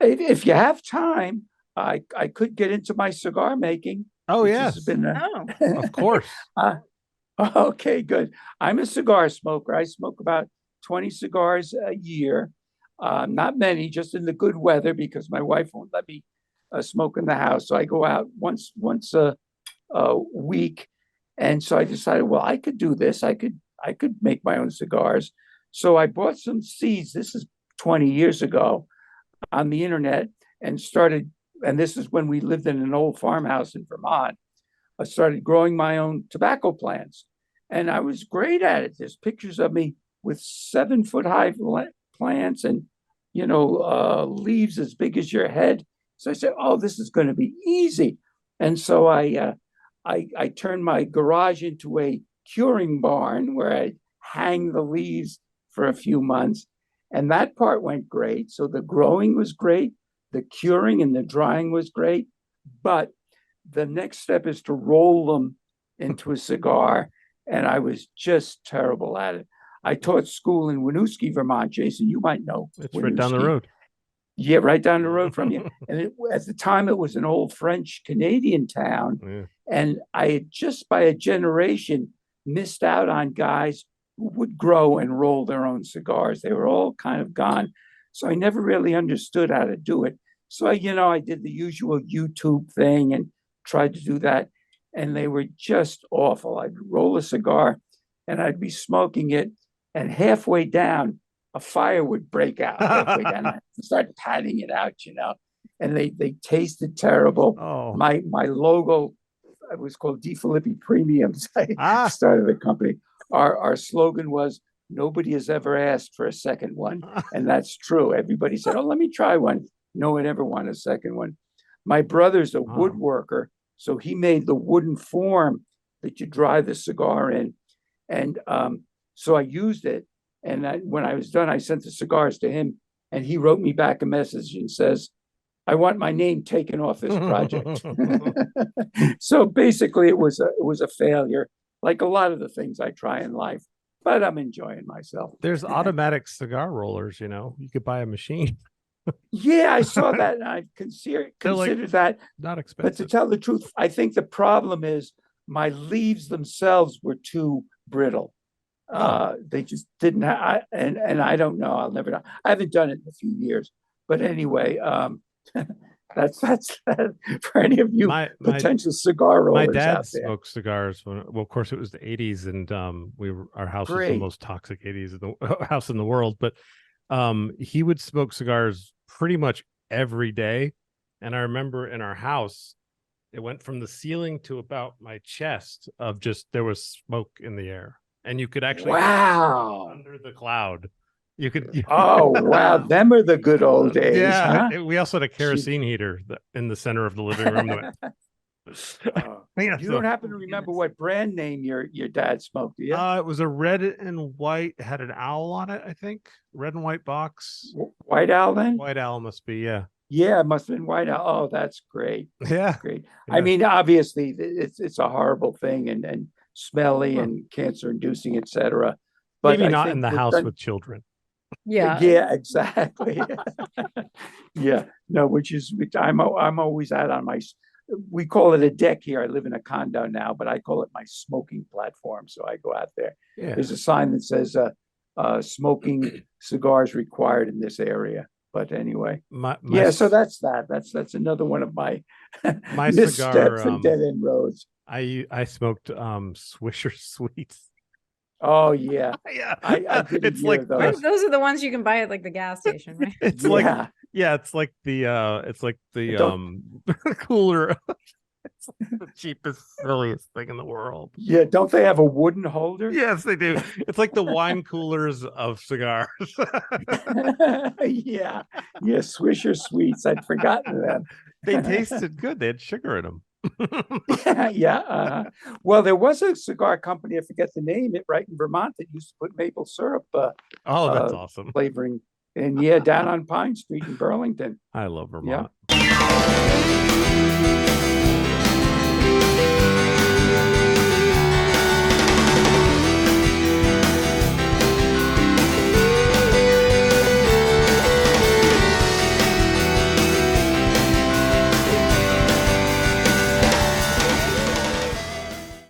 if you have time, I could get into my cigar making, Oh, which has yes, been Oh, of course. uh, okay, good. I'm a cigar smoker. I smoke about 20 cigars a year. Not many, just in the good weather because my wife won't let me smoke in the house. So I go out once a week, and so I decided, well, I could do this. I could make my own cigars. So I bought some seeds. This is 20 years ago on the internet and started. And this is when we lived in an old farmhouse in Vermont. I started growing my own tobacco plants, and I was great at it. There's pictures of me with 7 foot high plants and leaves as big as your head. So I said, "Oh, this is going to be easy." And so I turned my garage into a curing barn where I hang the leaves for a few months, and that part went great. So the growing was great, the curing and the drying was great, but the next step is to roll them into a cigar. And I was just terrible at it. I taught school in Winooski, Vermont. Jason, you might know It's right down the Winooski. road. Yeah, right down the road from you. And at the time, it was an old French Canadian town. Yeah. And I had just by a generation missed out on guys who would grow and roll their own cigars. They were all kind of gone. So I never really understood how to do it. So, I did the usual YouTube thing and tried to do that. And they were just awful. I'd roll a cigar and I'd be smoking it. And halfway down, a fire would break out halfway down. I start patting it out. And they tasted terrible. Oh, My logo, it was called DeFilippi Premiums. I ah, started the company. Our slogan was nobody has ever asked for a second one. And that's true. Everybody said, "Oh, let me try one." No one ever wanted a second one. My brother's a woodworker, so he made the wooden form that you dry the cigar in. And so I used it. And when I was done, I sent the cigars to him, and he wrote me back a message and says, "I want my name taken off this project." So basically, it was a failure, like a lot of the things I try in life. But I'm enjoying myself. There's automatic cigar rollers. You could buy a machine. Yeah, I saw that, and I They're like considered that. not But to expensive. tell the truth, I think the problem is my leaves themselves were too brittle. Oh, They just didn't have, and I don't know. I'll never know. I haven't done it in a few years, but anyway, that's for any of you my potential cigar my rollers dad out there. smoked cigars of course, it was the '80s, and our house was the Great. most toxic '80s in the house in the world. But he would smoke cigars pretty much every day, and I remember in our house, it went from the ceiling to about my chest of just there was smoke in the air, and you could actually Wow. under the cloud. You could, Oh, wow. wow. Them are the good old days, yeah. huh? We also had a Gee. kerosene heater in the center of the living room. Yeah, You don't so happen to remember what brand name your dad smoked, do you? it was a red and white, had an owl on it, I think. Red and white box. White Owl then? White owl must be, yeah. Yeah, it must have been White Owl. Oh, that's great. Yeah. Great. I Yeah. mean, obviously, it's a horrible thing and smelly Well, and cancer inducing, etc. But maybe I not in think the house with children. Yeah. yeah, exactly. Yeah, no, which I'm always out on my. We call it a deck here. I live in a condo now, but I call it my smoking platform. So I go out there. Yeah. There's a sign that says smoking cigars required in this area. But anyway, My yeah. So that's another one of my my cigar, missteps and dead end roads. I smoked Swisher Sweets. Oh yeah, Yeah. I did a It's year like of Right? those. Those are the ones you can buy at like the gas station, right? it's like Yeah, yeah, it's like the don't. cooler. It's like the cheapest, silliest thing in the world. Yeah, don't they have a wooden holder? Yes, they do. It's like the wine coolers of cigars. Yeah, yeah. Swisher Sweets. I'd forgotten them. They tasted good. They had sugar in them. Yeah, yeah. Well, there was a cigar company, I forget the name, right in Vermont that used to put maple syrup Oh, that's awesome. flavoring. And yeah, down on Pine Street in Burlington. I love Yeah. Vermont.